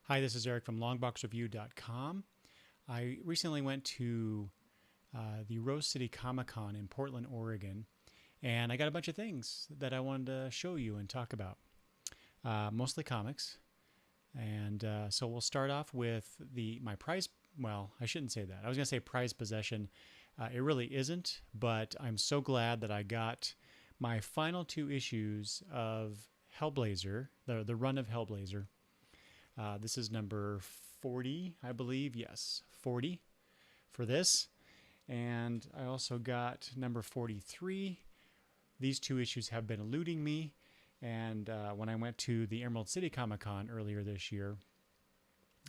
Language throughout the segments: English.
Hi, this is Eric from longboxreview.com. I recently went to the Rose City Comicon in Portland, Oregon, and I got a bunch of things that I wanted to show you and talk about. Mostly comics. And so we'll start off with my prize. Well, I shouldn't say that. I was going to say prized possession. It really isn't, but I'm so glad that I got my final two issues of Hellblazer, the run of Hellblazer. This is number 40, I believe. Yes, 40 for this. And I also got number 43. These two issues have been eluding me. And when I went to the Emerald City Comicon earlier this year,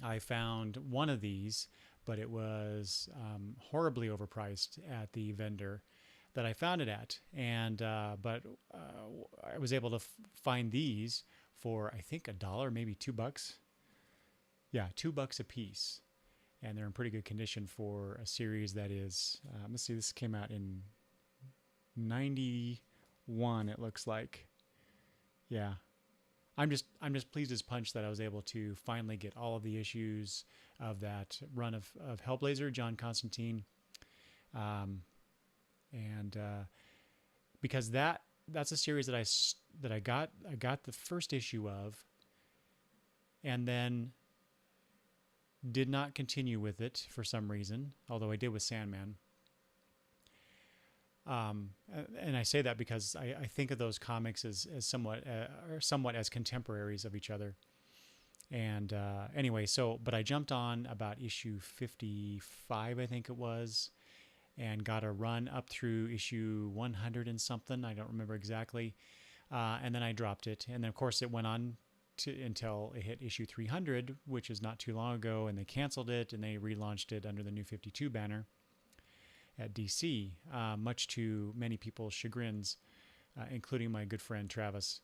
I found one of these, but it was horribly overpriced at the vendor that I found it at. And but I was able to find these for, I think, $1, maybe $2. Yeah, $2 a piece, and they're in pretty good condition for a series that is. Let's see, this came out in '91. It looks like. Yeah, I'm just pleased as punch that I was able to finally get all of the issues of that run of Hellblazer, John Constantine, and because that's a series that I got the first issue of, and then did not continue with it for some reason, although I did with Sandman. And I say that because I think of those comics as somewhat as contemporaries of each other. And anyway, but I jumped on about issue 55, I think it was, and got a run up through issue 100 and something. I don't remember exactly. And then I dropped it. And then, of course, it went on until it hit issue 300, which is not too long ago, and they canceled it and they relaunched it under the New 52 banner at DC, much to many people's chagrins, including my good friend Travis.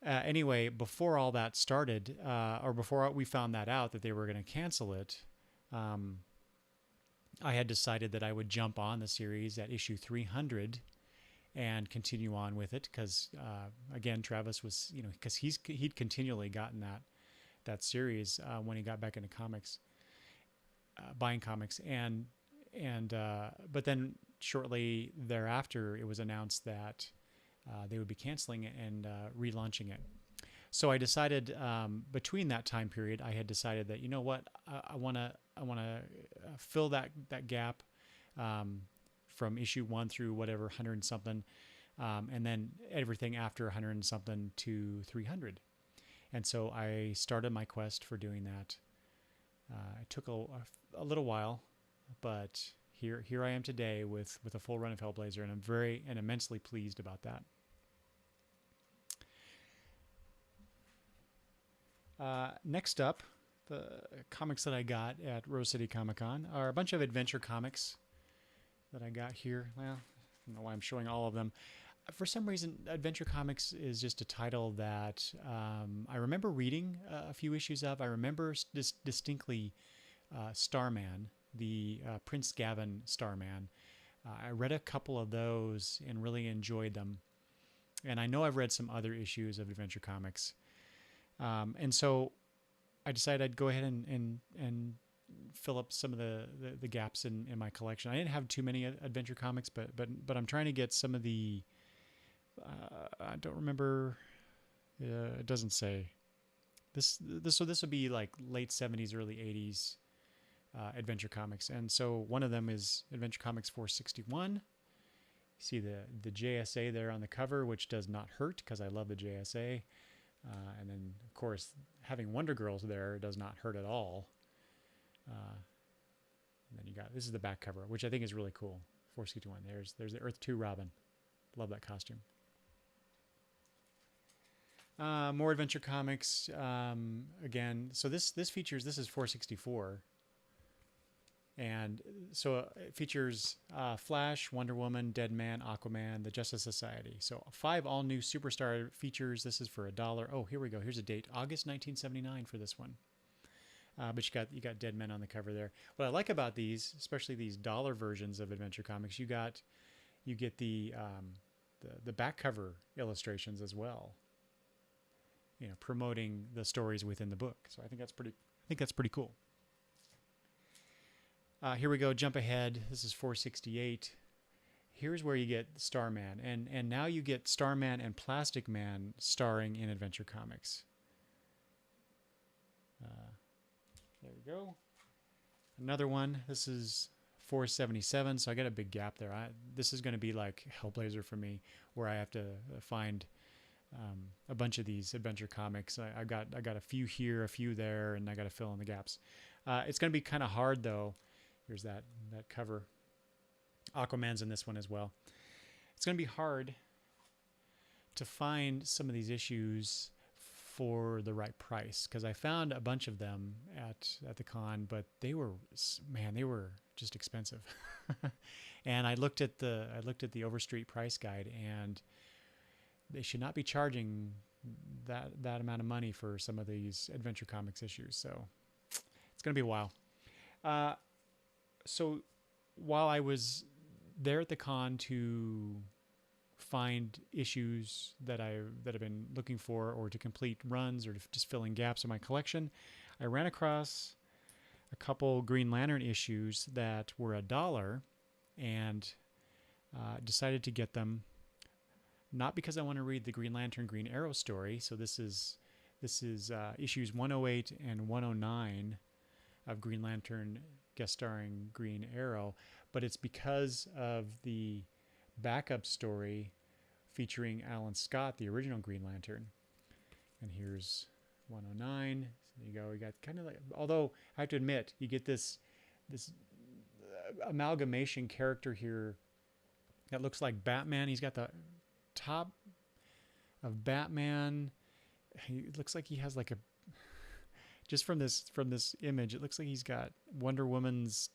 Anyway, before all that started, or before we found that out that they were going to cancel it, I had decided that I would jump on the series at issue 300 and continue on with it because, again, Travis was, because he'd continually gotten that series when he got back into comics, buying comics, but then shortly thereafter, it was announced that they would be canceling it and relaunching it. So I decided between that time period, I had decided that I want to fill that gap. From issue 1 through whatever 100 and something, and then everything after 100 and something to 300. And so I started my quest for doing that. It took a little while, but here I am today with a full run of Hellblazer, and I'm very and immensely pleased about that. Next up, the comics that I got at Rose City Comicon are a bunch of adventure comics that I got here. Well, I don't know why I'm showing all of them. For some reason, Adventure Comics is just a title that I remember reading a few issues of. I remember distinctly Starman, the Prince Gavin Starman. I read a couple of those and really enjoyed them. And I know I've read some other issues of Adventure Comics. And so I decided I'd go ahead and fill up some of the gaps in my collection. I didn't have too many adventure comics, but I'm trying to get some of the I don't remember. It doesn't say this. So this would be like late 70s, early 80s adventure comics, and so one of them is Adventure Comics 461. You see the JSA there on the cover, which does not hurt because I love the JSA, and then of course having Wonder Girls there does not hurt at all. And then you got, this is the back cover, which I think is really cool. 461. There's the Earth 2 Robin. Love that costume. More adventure comics. Again, so this is 464. And so it features Flash, Wonder Woman, Deadman, Aquaman, the Justice Society. So 5 all new superstar features. This is for $1. Oh, here we go. Here's a date. August 1979 for this one. But you got Dead Men on the cover there. What I like about these, especially these dollar versions of Adventure Comics, you get the back cover illustrations as well. promoting the stories within the book. So I think that's pretty cool. Here we go. Jump ahead. This is 468. Here's where you get Starman, and now you get Starman and Plastic Man starring in Adventure Comics. There we go. Another one. This is 477, so I got a big gap there. This is going to be like Hellblazer for me, where I have to find a bunch of these Adventure Comics. I got a few here, a few there, and I got to fill in the gaps. It's going to be kind of hard though. Here's that cover. Aquaman's in this one as well. It's going to be hard to find some of these issues for the right price, because I found a bunch of them at the con, but they were just expensive. And I looked at the Overstreet price guide, and they should not be charging that amount of money for some of these Adventure Comics issues. So it's going to be a while. So while I was there at the con to find issues that I've been looking for, or to complete runs, or to just fill in gaps in my collection, I ran across a couple Green Lantern issues that were $1, and decided to get them. Not because I want to read the Green Lantern Green Arrow story. So this is issues 108 and 109 of Green Lantern guest starring Green Arrow, but it's because of the backup story featuring Alan Scott, the original Green Lantern. And here's 109. So there you go. We got kind of like, although I have to admit, you get this amalgamation character here that looks like Batman. He's got the top of Batman. It looks like he has like a, just from this image, it looks like he's got Wonder Woman's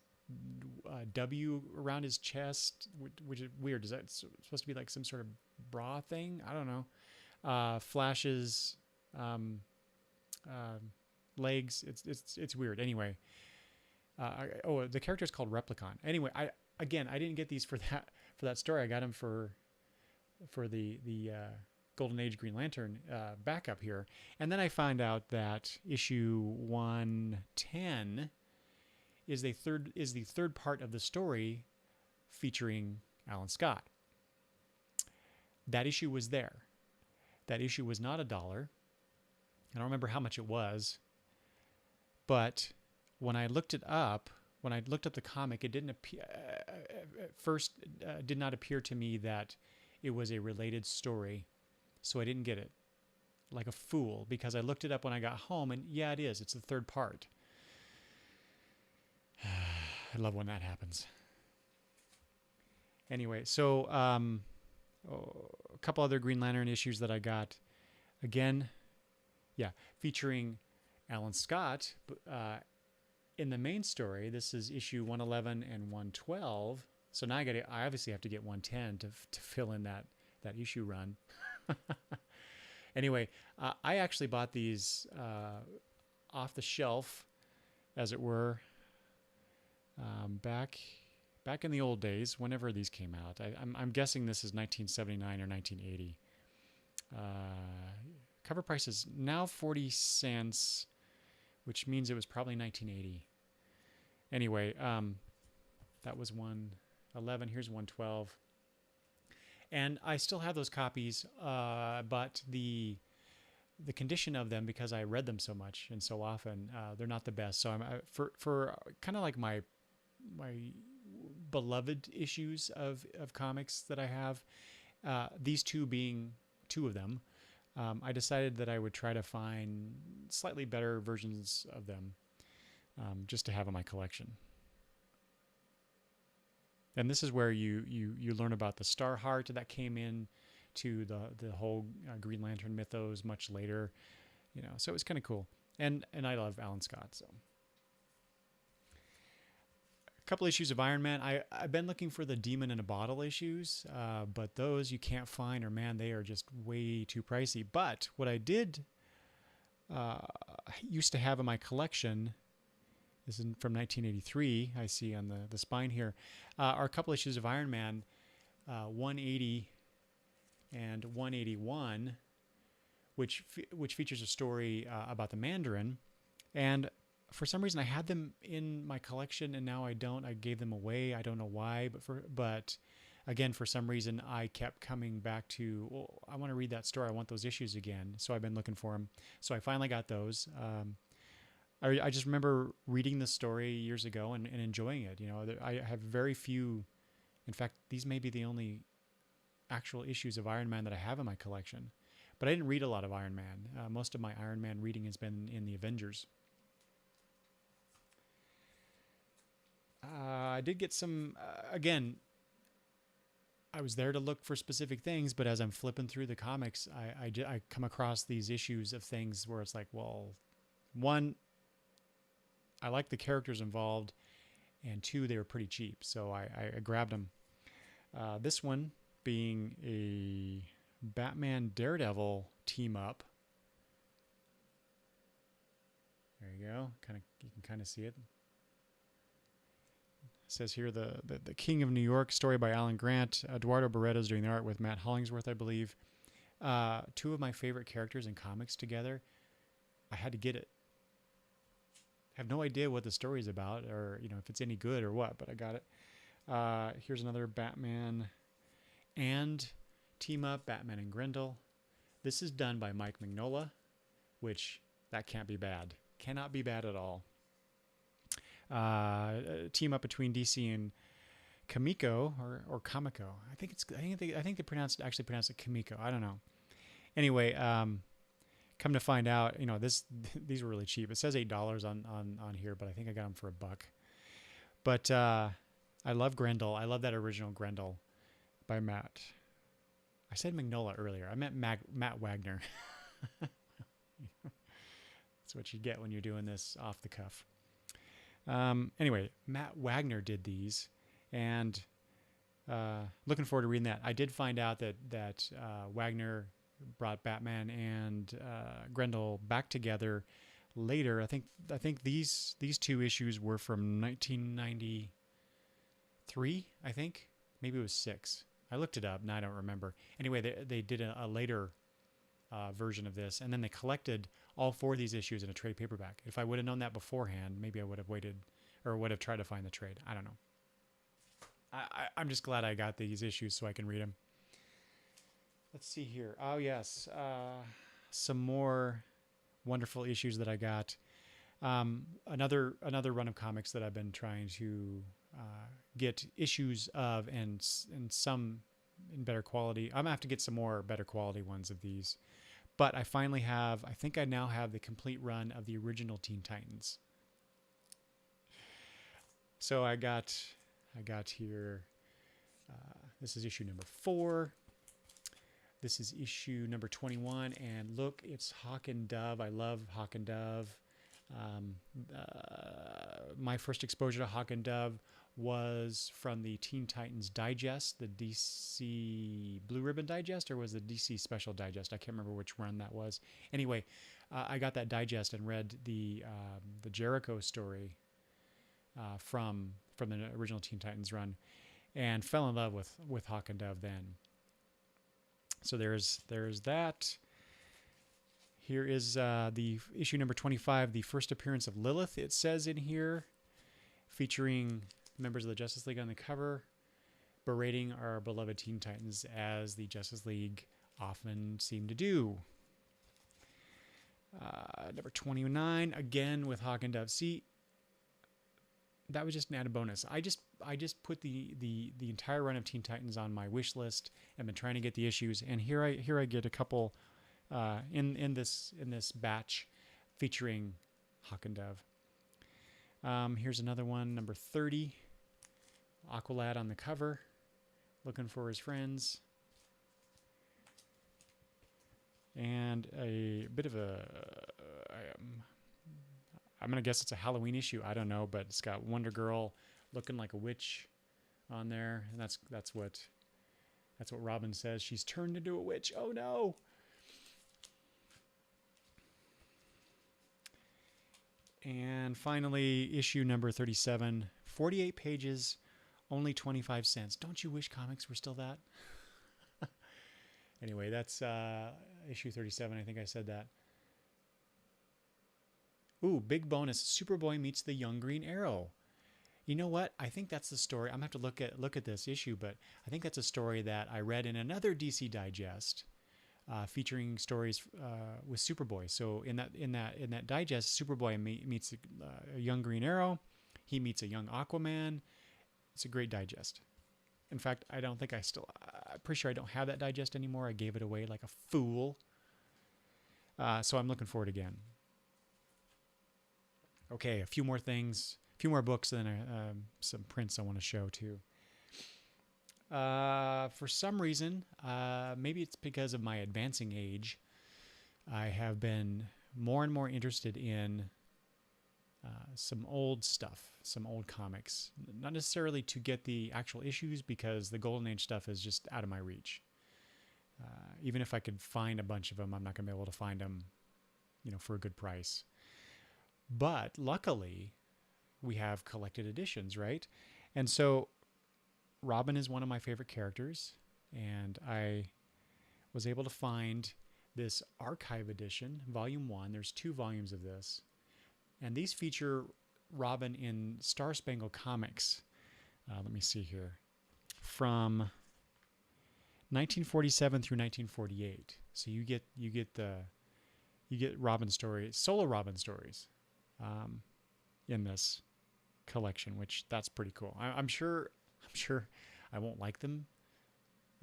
W around his chest, which is weird. Is that supposed to be like some sort of bra thing? I don't know. Flash's legs. It's weird. Anyway, the character is called Replicon. Anyway, I didn't get these for that story. I got them for the Golden Age Green Lantern backup here, and then I find out that issue 110 is the third part of the story featuring Alan Scott. That issue was there. That issue was not $1. I don't remember how much it was, but when I looked it up, when I looked up the comic, it didn't appear at first. Did not appear to me that it was a related story, so I didn't get it. Like a fool, because I looked it up when I got home, and yeah, it is. It's the third part. I love when that happens. Anyway, so a couple other Green Lantern issues that I got. Again, yeah, featuring Alan Scott in the main story. This is issue 111 and 112. So now I obviously have to get 110 to fill in that issue run. Anyway, I actually bought these off the shelf, as it were, back in the old days, whenever these came out. I'm guessing this is 1979 or 1980. Cover price is now 40 cents, which means it was probably 1980. Anyway, that was 111. Here's 112. And I still have those copies, but the condition of them, because I read them so much and so often, they're not the best. So I'm for kind of like my beloved issues of comics that I have, these two being two of them, I decided that I would try to find slightly better versions of them, just to have in my collection. And this is where you learn about the Star Heart that came in to the whole Green Lantern mythos much later, so it was kind of cool. And I love Alan Scott. So a couple issues of Iron Man. I've been looking for the Demon in a Bottle issues, but those you can't find, or man, they are just way too pricey. But what I did used to have in my collection, this is from 1983, I see on the spine here, are a couple issues of Iron Man, 180 and 181, which features a story about the Mandarin. And for some reason, I had them in my collection, and now I don't. I gave them away. I don't know why, but again, for some reason, I kept coming back to, well, I want to read that story. I want those issues again. So I've been looking for them. So I finally got those. I just remember reading this story years ago and enjoying it. I have very few. In fact, these may be the only actual issues of Iron Man that I have in my collection. But I didn't read a lot of Iron Man. Most of my Iron Man reading has been in the Avengers. I did get some, again, I was there to look for specific things, but as I'm flipping through the comics, I come across these issues of things where it's like, well, one, I like the characters involved, and two, they were pretty cheap, so I grabbed them. This one being a Batman Daredevil team up. There you go. You can kind of see it. It says here the King of New York story by Alan Grant. Eduardo Barreto's doing the art with Matt Hollingsworth, I believe. Two of my favorite characters in comics together. I had to get it. I have no idea what the story is about, or if it's any good or what, but I got it. Here's another Batman and team up, Batman and Grendel. This is done by Mike Mignola, which that can't be bad. Cannot be bad at all. Team up between DC and Kamiko or Kamiko. I think they pronounce it Kamiko. I don't know. Anyway, come to find out, these were really cheap. It says $8 on here, but I think I got them for $1. But I love Grendel. I love that original Grendel by Matt. I said Mignola earlier. I meant Matt Wagner. That's what you get when you're doing this off the cuff. Anyway, Matt Wagner did these, and looking forward to reading that. I did find out that Wagner brought Batman and Grendel back together later. I think these two issues were from 1993. I think maybe it was 6. I looked it up, and I don't remember. Anyway, they did a later version of this, and then they collected all 4 of these issues in a trade paperback. If I would have known that beforehand, maybe I would have waited or would have tried to find the trade. I don't know. I'm just glad I got these issues so I can read them. Let's see here. Oh, yes. Some more wonderful issues that I got. Another run of comics that I've been trying to get issues of, and some in better quality. I'm going to have to get some more better quality ones of these. But I finally have, I think I now have the complete run of the original Teen Titans. So I got here, this is issue number 4. This is issue number 21, and look, it's Hawk and Dove. I love Hawk and Dove. My first exposure to Hawk and Dove was from the Teen Titans Digest, the DC Blue Ribbon Digest, or was the DC Special Digest? I can't remember which run that was. Anyway, I got that digest and read the Jericho story from the original Teen Titans run, and fell in love with Hawk and Dove then. So there's that. Here is the issue number 25, the first appearance of Lilith, it says in here, featuring members of the Justice League on the cover, berating our beloved Teen Titans, as the Justice League often seem to do. Number 29, again with Hawk and Dove. See, that was just an added bonus. I just put the entire run of Teen Titans on my wish list and been trying to get the issues, and here I get a couple in this batch featuring Hawk and Dove. Here's another one, number 30. Aqualad on the cover, looking for his friends. And a bit of I'm going to guess it's a Halloween issue. I don't know, but it's got Wonder Girl looking like a witch on there. And that's what Robin says. She's turned into a witch. Oh, no. And finally, issue number 37, 48 pages, only 25 cents. Don't you wish comics were still that? Anyway, that's issue 37. I think I said that. Ooh, big bonus. Superboy meets the Young Green Arrow. You know what? I think that's the story. I'm going to have to look at this issue, but I think that's a story that I read in another DC Digest, featuring stories with Superboy. So in that digest, Superboy meets a young Green Arrow. He meets a young Aquaman. It's a great digest. In fact, I'm pretty sure I don't have that digest anymore. I gave it away like a fool. So I'm looking for it again. Okay, a few more things, a few more books, and then some prints I want to show too. For some reason, maybe it's because of my advancing age, I have been more and more interested in some old stuff, some old comics. Not necessarily to get the actual issues, because the Golden Age stuff is just out of my reach. Even if I could find a bunch of them, I'm not going to be able to find them, for a good price. But luckily, we have collected editions, right? And so Robin is one of my favorite characters, and I was able to find this archive edition, volume 1. There's 2 volumes of this, and these feature Robin in Star Spangled Comics. Let me see here, from 1947 through 1948. So you get Robin stories, solo Robin stories, in this collection, which that's pretty cool. I'm sure I won't like them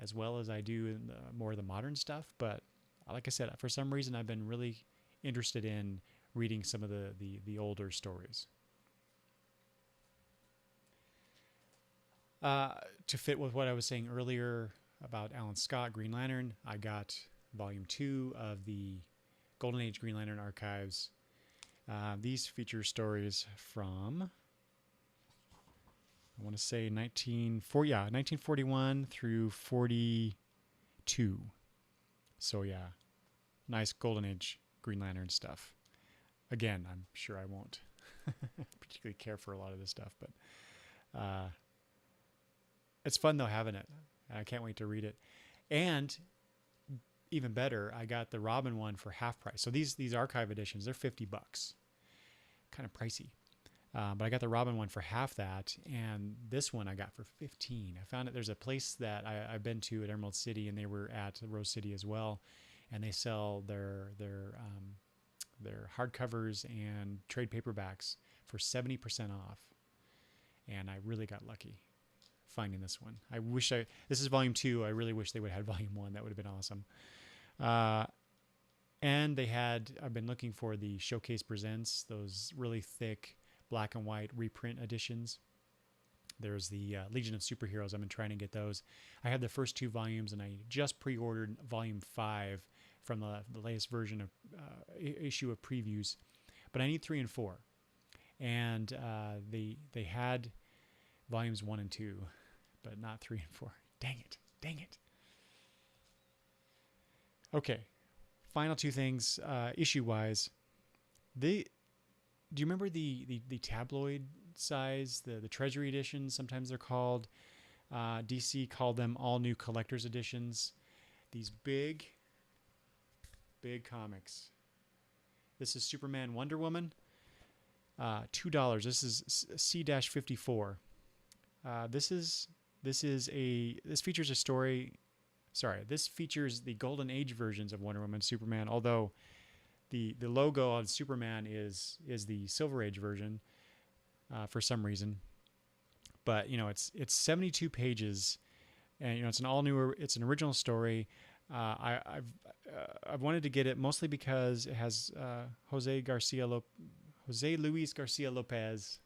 as well as I do in more of the modern stuff, but like I said, for some reason I've been really interested in reading some of the older stories. To fit with what I was saying earlier about Alan Scott, Green Lantern, I got volume 2 of the Golden Age Green Lantern archives. These feature stories from, I want to say 1941 through 42. So yeah, nice Golden Age Green Lantern stuff. Again, I'm sure I won't particularly care for a lot of this stuff, but it's fun though having it. I can't wait to read it. And even better, I got the Robin one for half price. So these archive editions, they're $50, kind of pricey. But I got the Robin one for half that, and this one I got for $15. I found it. There's a place that I've been to at Emerald City, and they were at Rose City as well, and they sell their hardcovers and trade paperbacks for 70% off. And I really got lucky finding this one. This is volume 2. I really wish they would have had volume 1. That would have been awesome. And I've been looking for the Showcase Presents, those really thick black and white reprint editions. There's the Legion of Superheroes. I've been trying to get those. I had the first 2 volumes, and I just pre-ordered volume 5 from the latest version of issue of previews. But I need 3 and 4. And they had volumes 1 and 2, but not 3 and 4. Dang it. Okay, final 2 things, issue-wise. Do you remember the tabloid size, the Treasury editions, sometimes they're called? DC called them all new collector's editions. These big comics. This is Superman, Wonder Woman, $2. This is C-54. This features a story. Sorry, this features the Golden Age versions of Wonder Woman and Superman, although the logo on Superman is the Silver Age version for some reason. But it's 72 pages, and it's it's an original story. I've wanted to get it mostly because it has Jose Luis Garcia Lopez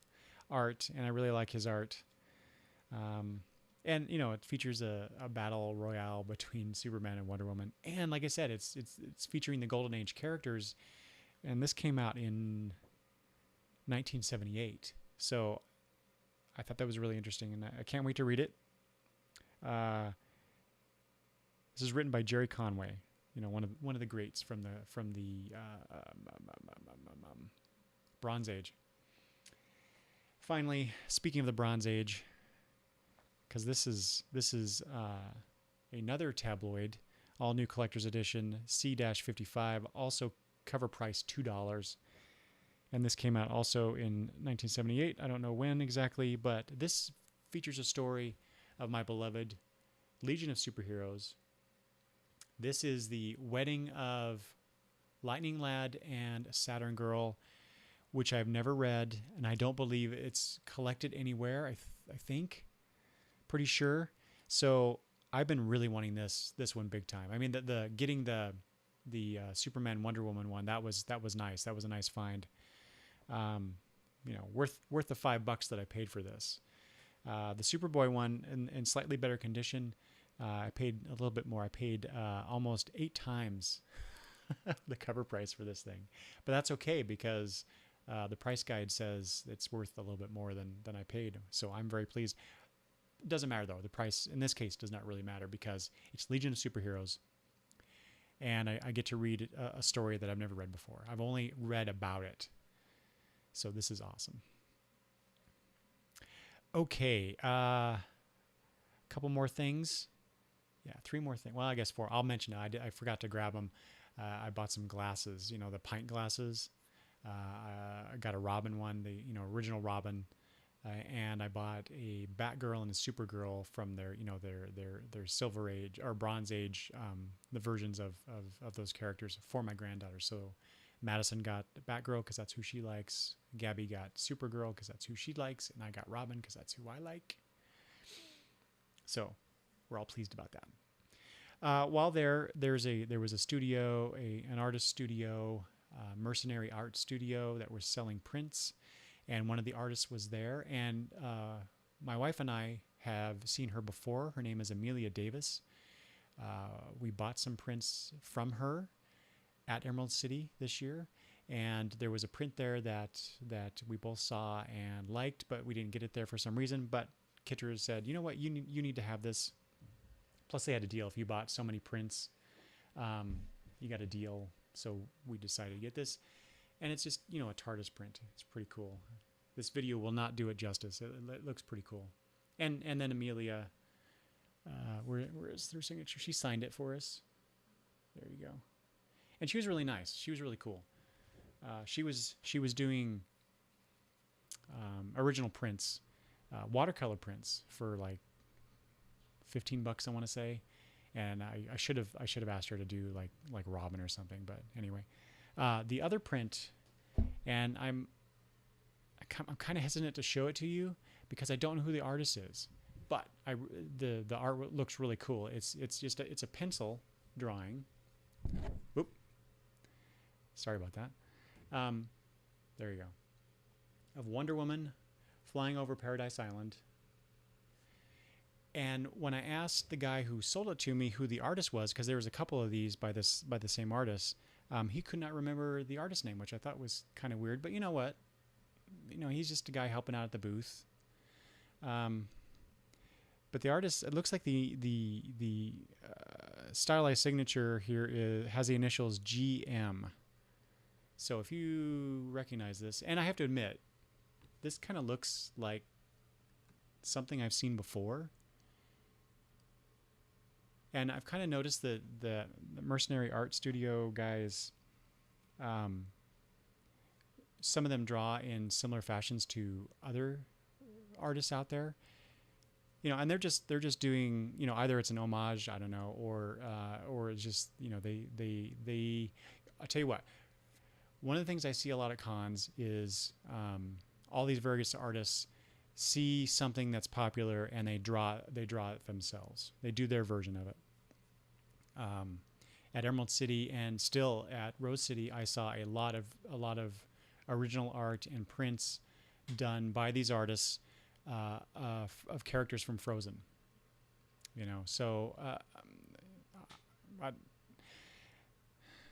art, and I really like his art. And it features a battle royale between Superman and Wonder Woman, and like I said, it's featuring the Golden Age characters, and this came out in 1978. So I thought that was really interesting, and I can't wait to read it. This is written by Jerry Conway, one of the greats from the Bronze Age. Finally, speaking of the Bronze Age, because this is another tabloid all new collector's edition, C-55, also cover price $2. And this came out also in 1978. I don't know when exactly, but this features a story of my beloved Legion of Superheroes. This is the wedding of Lightning Lad and Saturn Girl, which I've never read, and I don't believe it's collected anywhere, I think. Pretty sure. So I've been really wanting this one big time. I mean, getting the Superman Wonder Woman one, that was nice. That was a nice find. Worth the $5 that I paid for this. The Superboy one in slightly better condition, I paid a little bit more. I paid almost 8 times the cover price for this thing, but that's okay because the price guide says it's worth a little bit more than I paid. So I'm very pleased. It doesn't matter though. The price in this case does not really matter because it's Legion of Superheroes, and I get to read a story that I've never read before. I've only read about it. So this is awesome. Okay, a couple more things. Yeah, 3 more things. Well, I guess 4. I'll mention it. I forgot to grab them. I bought some glasses, the pint glasses. I got a Robin one, the original Robin, and I bought a Batgirl and a Supergirl from their Silver Age or Bronze Age, the versions of those characters for my granddaughter. So Madison got Batgirl because that's who she likes. Gabby got Supergirl because that's who she likes, and I got Robin because that's who I like. So we're all pleased about that. While there was a studio, an artist studio, mercenary art studio that was selling prints, and one of the artists was there. And my wife and I have seen her before. Her name is Amelia Davis. We bought some prints from her at Emerald City this year, and there was a print there that we both saw and liked, but we didn't get it there for some reason. But Kitter said, you know what, you need to have this. Plus they had a deal. If you bought so many prints, you got a deal. So we decided to get this, and it's just a TARDIS print. It's pretty cool. This video will not do it justice. It looks pretty cool. And then Amelia, where is her signature? She signed it for us. There you go. And she was really nice. She was really cool. She was doing original prints, watercolor prints for like $15, I want to say. And I should have asked her to do like Robin or something. But anyway, the other print, and I'm kind of hesitant to show it to you because I don't know who the artist is. But the art looks really cool. It's just it's a pencil drawing. Whoop. Sorry about that. There you go. Of Wonder Woman flying over Paradise Island. And when I asked the guy who sold it to me who the artist was, because there was a couple of these by the same artist, he could not remember the artist's name, which I thought was kind of weird. But you know what? He's just a guy helping out at the booth. But the artist, it looks like the stylized signature here has the initials GM. So if you recognize this, and I have to admit, this kind of looks like something I've seen before. And I've kind of noticed that the Mercenary Art Studio guys, some of them draw in similar fashions to other artists out there. And they're just doing, either it's an homage, I don't know, or it's just, they I'll tell you what, one of the things I see a lot at cons is all these various artists see something that's popular and they draw it themselves. They do their version of it. At Emerald City and still at Rose City, I saw a lot of original art and prints done by these artists of characters from Frozen. So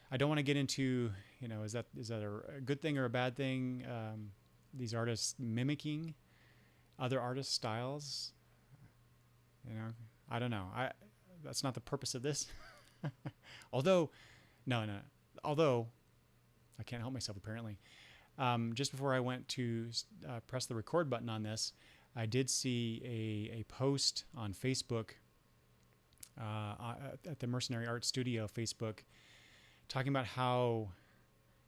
I don't want to get into is that a good thing or a bad thing? These artists mimicking other artists' styles. I don't know. That's not the purpose of this. Although I can't help myself apparently. Just before I went to press the record button on this, I did see a post on Facebook at the Mercenary Art Studio Facebook, talking about how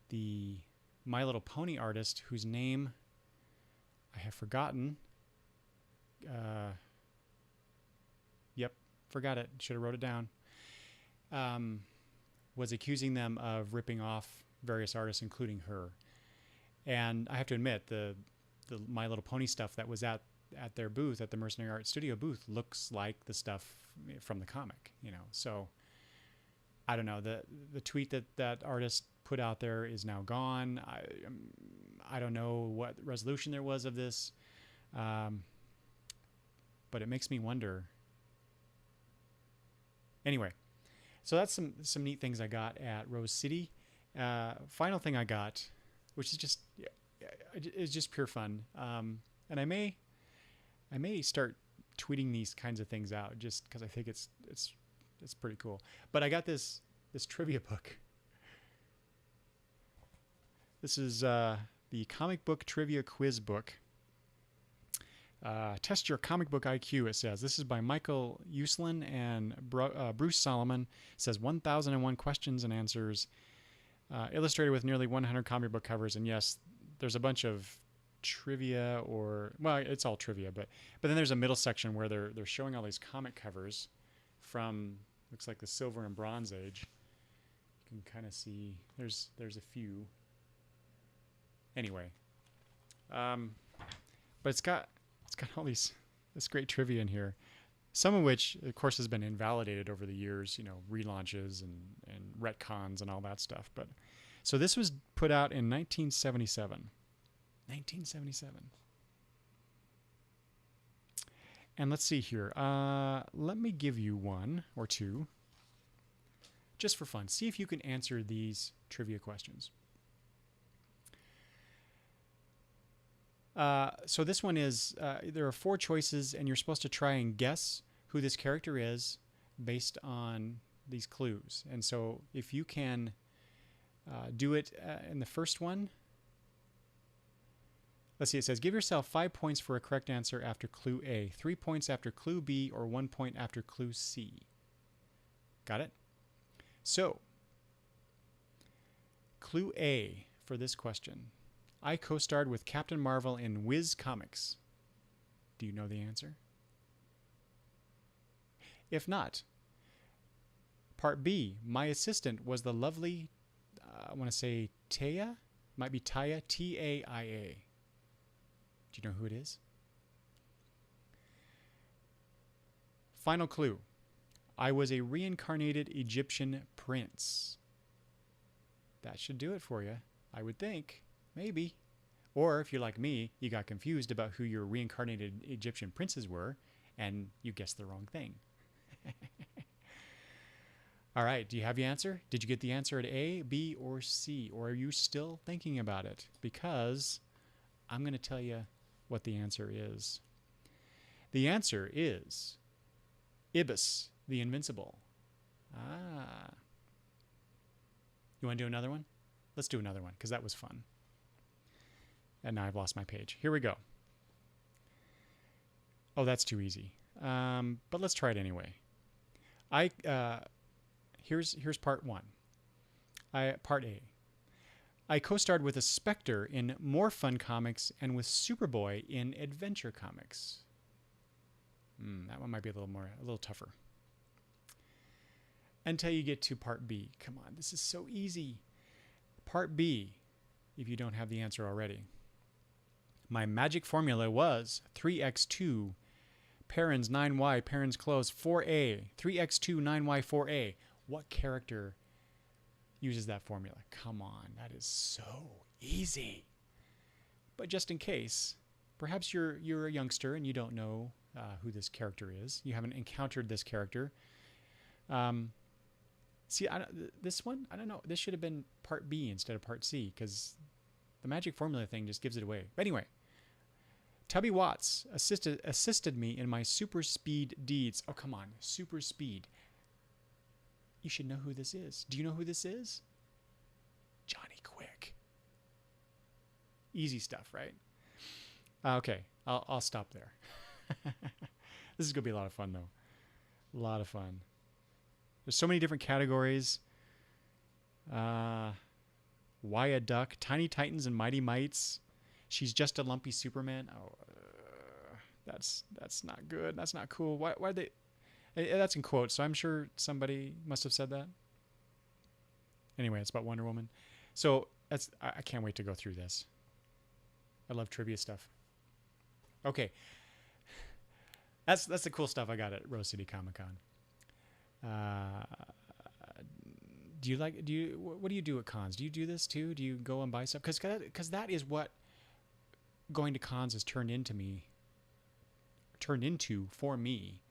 the My Little Pony artist, whose name I have forgotten, yep, forgot it, should have wrote it down, was accusing them of ripping off various artists, including her. And I have to admit, the My Little Pony stuff that was at their booth, at the Mercenary Art Studio booth, looks like the stuff from the comic, you know. So I don't know, the tweet that artist put out there is now gone. I don't know what resolution there was of this, but it makes me wonder. Anyway, so that's some neat things I got at Rose City. Final thing I got, which is just pure fun, and I may start tweeting these kinds of things out just because I think it's pretty cool. But I got this trivia book. This is the comic book trivia quiz book. Test your comic book IQ, it says. This is by Michael Uslan and Bruce Solomon. It says 1001 questions and answers, illustrated with nearly 100 comic book covers. And yes, there's a bunch of trivia, or well, it's all trivia, but then there's a middle section where they're showing all these comic covers from, looks like the Silver and Bronze Age. You can kind of see there's a few. Anyway, but it's got all this great trivia in here, some of which of course has been invalidated over the years, you know, relaunches and retcons and all that stuff. But so this was put out in 1977. And let's see here. Let me give you one or two just for fun. See if you can answer these trivia questions. So this one is, there are 4 choices, and you're supposed to try and guess who this character is based on these clues. And so if you can do it in the first one, let's see, it says, give yourself 5 points for a correct answer after clue A, 3 points after clue B, or 1 point after clue C. Got it? So, clue A for this question. I co-starred with Captain Marvel in Whiz Comics. Do you know the answer? If not, part B, my assistant was the lovely, I want to say Taya? Might be Taya, T-A-I-A. Do you know who it is? Final clue. I was a reincarnated Egyptian prince. That should do it for you, I would think. Maybe. Or if you're like me, you got confused about who your reincarnated Egyptian princes were, and you guessed the wrong thing. All right, do you have the answer? Did you get the answer at A, B, or C? Or are you still thinking about it? Because I'm going to tell you what the answer is. The answer is Ibis, the Invincible. Ah. You want to do another one? Let's do another one, because that was fun. And now I've lost my page. Here we go. Oh, that's too easy. But let's try it anyway. Here's part 1. Part A. I co-starred with a Spectre in More Fun Comics and with Superboy in Adventure Comics. That one might be a little tougher. Until you get to part B. Come on, this is so easy. Part B, if you don't have the answer already. My magic formula was 3x2, parens 9y, parens close 4a, 3x2, 9y, 4a. What character uses that formula? Come on, that is so easy. But just in case, perhaps you're a youngster and you don't know who this character is. You haven't encountered this character. See, this one, I don't know. This should have been part B instead of part C, because the magic formula thing just gives it away. But anyway, Tubby Watts assisted me in my super speed deeds. Oh, come on, super speed. You should know who this is. Do you know who this is? Johnny Quick. Easy stuff, right? Okay, I'll stop there. This is going to be a lot of fun, though. A lot of fun. There's so many different categories. Why a Duck, Tiny Titans and Mighty Mites. She's Just a Lumpy Superman. Oh, that's not good. That's not cool. Why they? That's in quotes, so I'm sure somebody must have said that. Anyway, it's about Wonder Woman. So I can't wait to go through this. I love trivia stuff. Okay, that's the cool stuff I got at Rose City Comicon. What do you do at cons? Do you do this too? Do you go and buy stuff? Because that is what going to cons has turned into for me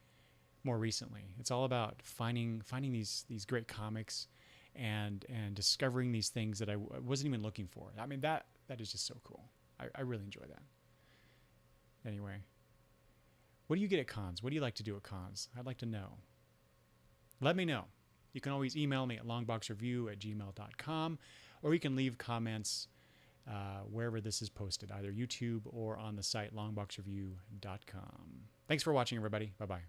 more recently. It's all about finding these great comics and discovering these things that I wasn't even looking for. I mean, that is just so cool. I really enjoy that. Anyway, what do you get at cons? What do you like to do at cons? I'd like to know. Let me know. You can always email me at longboxreview@gmail.com, or you can leave comments wherever this is posted, either YouTube or on the site longboxreview.com. Thanks for watching, everybody. Bye-bye.